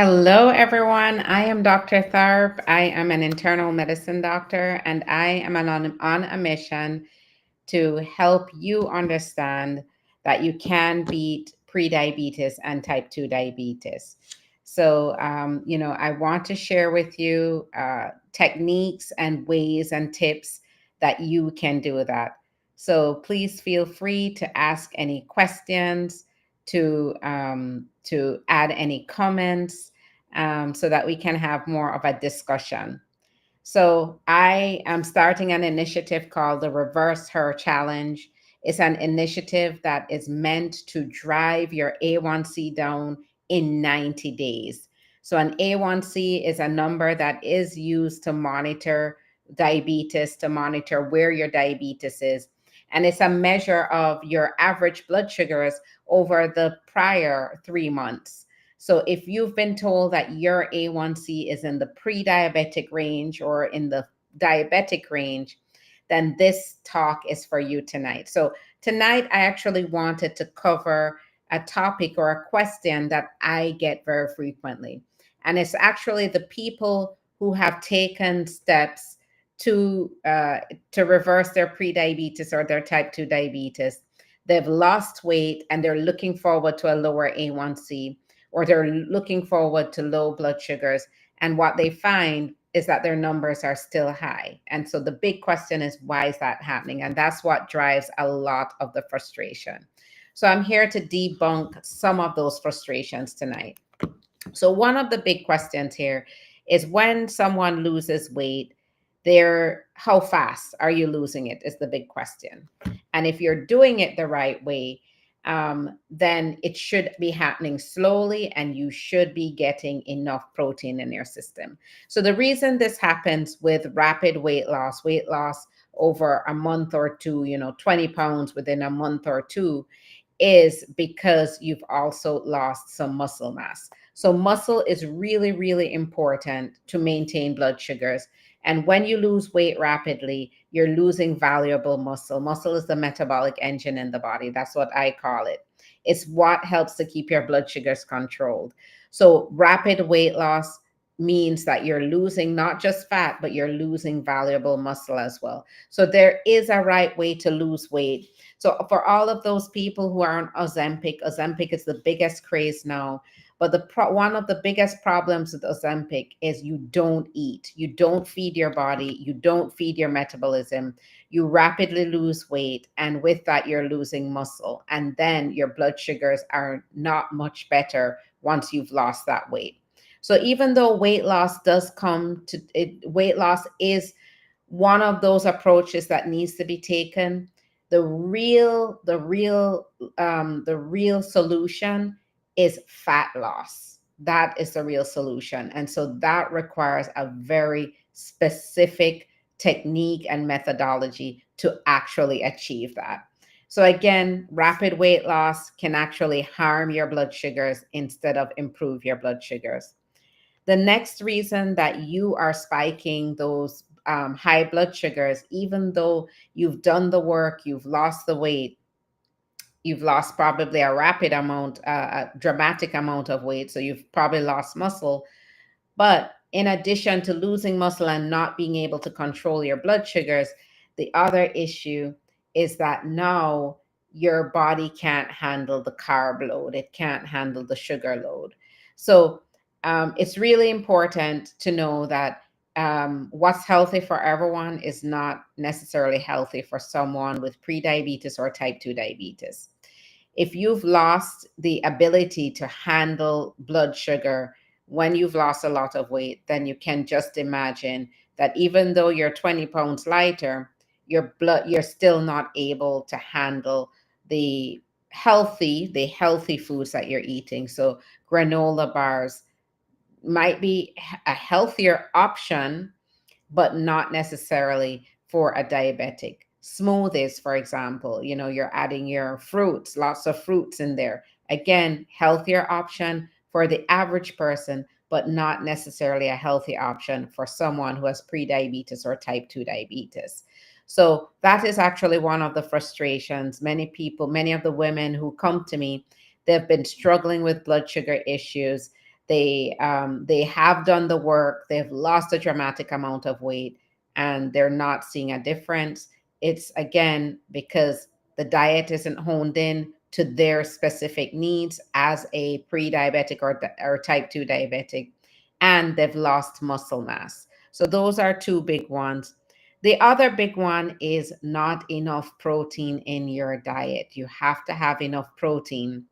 Hello, everyone. I am Dr. Tharp. I am an internal medicine doctor, and I am on a mission to help you understand that you can beat prediabetes and type 2 diabetes. So, I want to share with you techniques and ways and tips that you can do that. So, please feel free to ask any questions, to add any comments, so that we can have more of a discussion. So I am starting an initiative called the Reverse Her Challenge. It's an initiative that is meant to drive your A1C down in 90 days. So an A1C is a number that is used to monitor diabetes, to monitor where your diabetes is. And it's a measure of your average blood sugars over the prior 3 months. So if you've been told that your A1C is in the pre-diabetic range or in the diabetic range, then this talk is for you tonight. So tonight, I actually wanted to cover a topic or a question that I get very frequently. And it's actually the people who have taken steps to reverse their prediabetes or their type 2 diabetes. They've lost weight and they're looking forward to a lower A1C, or they're looking forward to low blood sugars. And what they find is that their numbers are still high. And so the big question is, why is that happening? And that's what drives a lot of the frustration. So I'm here to debunk some of those frustrations tonight. So one of the big questions here is, when someone loses weight, they're how fast are you losing it is the big question. And if you're doing it the right way, then it should be happening slowly and you should be getting enough protein in your system. So the reason this happens with rapid weight loss over a month or two, 20 pounds within a month or two, is because you've also lost some muscle mass. So, muscle is really, really important to maintain blood sugars. And when you lose weight rapidly, you're losing valuable muscle. Muscle is the metabolic engine in the body. That's what I call it. It's what helps to keep your blood sugars controlled. So, rapid weight loss means that you're losing not just fat, but you're losing valuable muscle as well. So, there is a right way to lose weight. So for all of those people who are on Ozempic, Ozempic is the biggest craze now. But one of the biggest problems with Ozempic is you don't eat. You don't feed your body. You don't feed your metabolism. You rapidly lose weight. And with that, you're losing muscle. And then your blood sugars are not much better once you've lost that weight. So even though weight loss does come to it, weight loss is one of those approaches that needs to be taken. The real solution is fat loss. That is the real solution. And so that requires a very specific technique and methodology to actually achieve that. So again, rapid weight loss can actually harm your blood sugars instead of improve your blood sugars. The next reason that you are spiking those high blood sugars, even though you've done the work, you've lost the weight, you've lost probably a rapid amount, a dramatic amount of weight, so you've probably lost muscle. But in addition to losing muscle and not being able to control your blood sugars, the other issue is that now your body can't handle the carb load, it can't handle the sugar load. So it's really important to know that what's healthy for everyone is not necessarily healthy for someone with prediabetes or type 2 diabetes. If you've lost the ability to handle blood sugar when you've lost a lot of weight, then you can just imagine that even though you're 20 pounds lighter, you're still not able to handle the the healthy foods that you're eating. So granola bars might be a healthier option, but not necessarily for a diabetic. Smoothies, for example, you're adding your fruits, lots of fruits in there. Again, healthier option for the average person, but not necessarily a healthy option for someone who has prediabetes or type 2 diabetes. So that is actually one of the frustrations. Many people, many of the women who come to me, they've been struggling with blood sugar issues. They have done the work, they've lost a dramatic amount of weight, and they're not seeing a difference. It's again because the diet isn't honed in to their specific needs as a pre-diabetic or type 2 diabetic, and they've lost muscle mass. So those are two big ones. The other big one is not enough protein in your diet. You have to have enough protein.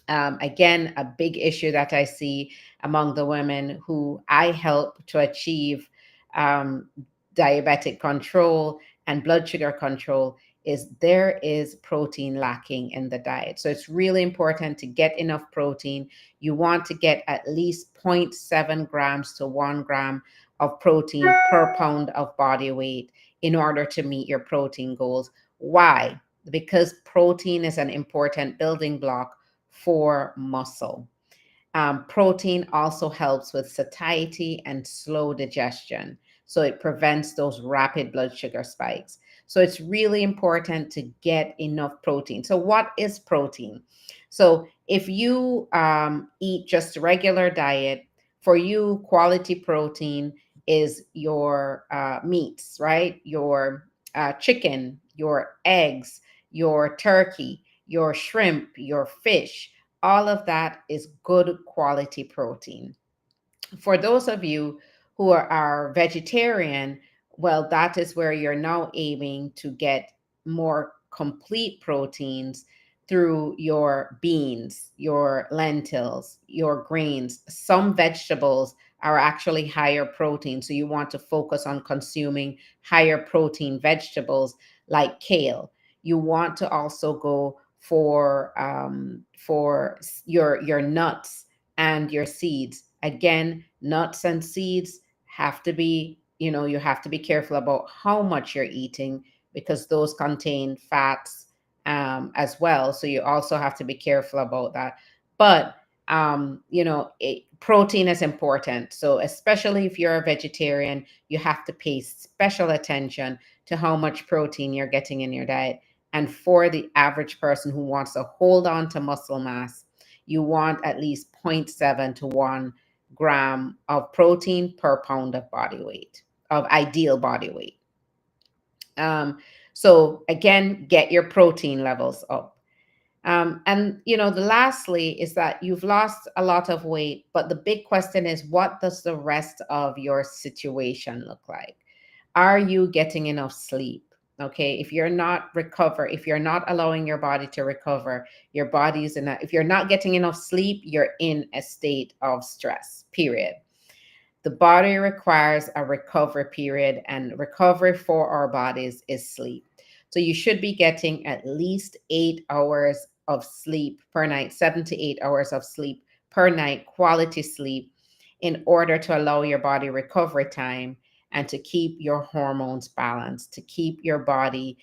Again, a big issue that I see among the women who I help to achieve um, diabetic control and blood sugar control is there is protein lacking in the diet. So it's really important to get enough protein. You want to get at least zero point 0.7 grams to 1 gram of protein per pound of body weight in order to meet your protein goals. Why? Because protein is an important building block for muscle. Protein also helps with satiety and slow digestion. So it prevents those rapid blood sugar spikes. So it's really important to get enough protein. So, what is protein? So, if you eat just regular diet, for you, quality protein is your meats, right? Your chicken, your eggs, your turkey, your shrimp, your fish, all of that is good quality protein. For those of you who are vegetarian, well, that is where you're now aiming to get more complete proteins through your beans, your lentils, your grains. Some vegetables are actually higher protein. So you want to focus on consuming higher protein vegetables like kale. You want to also go for your nuts and your seeds. Again, nuts and seeds have to be, you have to be careful about how much you're eating because those contain fats as well. So you also have to be careful about that. But protein is important. So especially if you're a vegetarian, you have to pay special attention to how much protein you're getting in your diet. And for the average person who wants to hold on to muscle mass, you want at least zero point 0.7 to 1 gram of protein per pound of body weight, of ideal body weight. So again, get your protein levels up. And the lastly is that you've lost a lot of weight, but the big question is, what does the rest of your situation look like? Are you getting enough sleep? Okay, if you're not allowing your body to recover, your body's if you're not getting enough sleep, you're in a state of stress, period. The body requires a recovery period, and recovery for our bodies is sleep. So you should be getting at least 8 hours of sleep per night, 7 to 8 hours of sleep per night, quality sleep, in order to allow your body recovery time and to keep your hormones balanced, to keep your body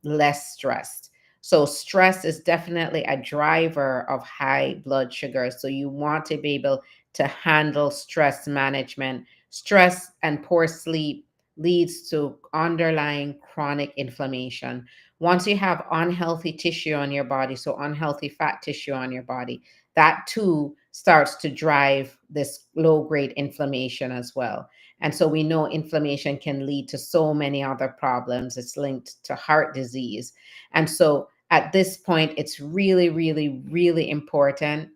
less stressed. So, stress is definitely a driver of high blood sugar. So, you want to be able to handle stress management. Stress and poor sleep leads to underlying chronic inflammation. Once you have unhealthy tissue on your body, so unhealthy fat tissue on your body, that too starts to drive this low grade inflammation as well. And so we know inflammation can lead to so many other problems. It's linked to heart disease. And so at this point, it's really, really, really important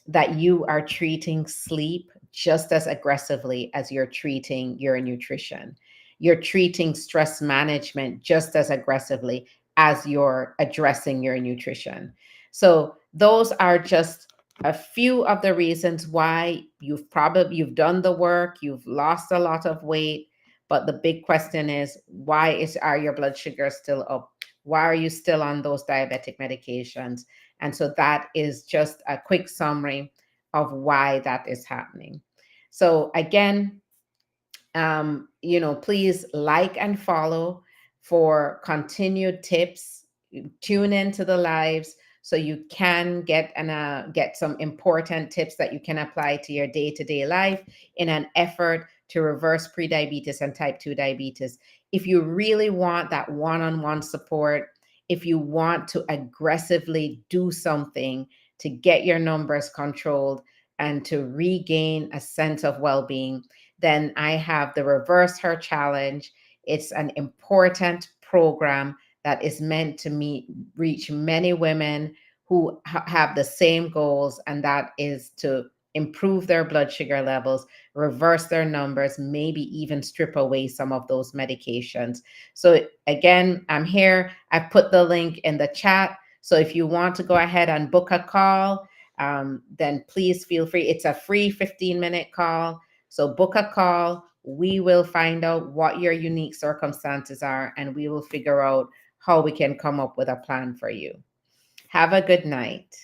that you are treating sleep just as aggressively as you're treating your nutrition. You're treating stress management just as aggressively as you're addressing your nutrition. So those are just a few of the reasons why you've done the work, you've lost a lot of weight, but the big question is, are your blood sugars still up? Why are you still on those diabetic medications? And so that is just a quick summary of why that is happening. So again, please like and follow for continued tips. Tune into the lives so you can get some important tips that you can apply to your day-to-day life in an effort to reverse prediabetes and type 2 diabetes. If you really want that one-on-one support, if you want to aggressively do something to get your numbers controlled, and to regain a sense of well-being, then I have the Reverse Her Challenge. It's an important program that is meant to reach many women who have the same goals, and that is to improve their blood sugar levels, reverse their numbers, maybe even strip away some of those medications. So again, I'm here. I put the link in the chat. So if you want to go ahead and book a call, then please feel free. It's a free 15-minute call. So book a call. We will find out what your unique circumstances are, and we will figure out how we can come up with a plan for you. Have a good night.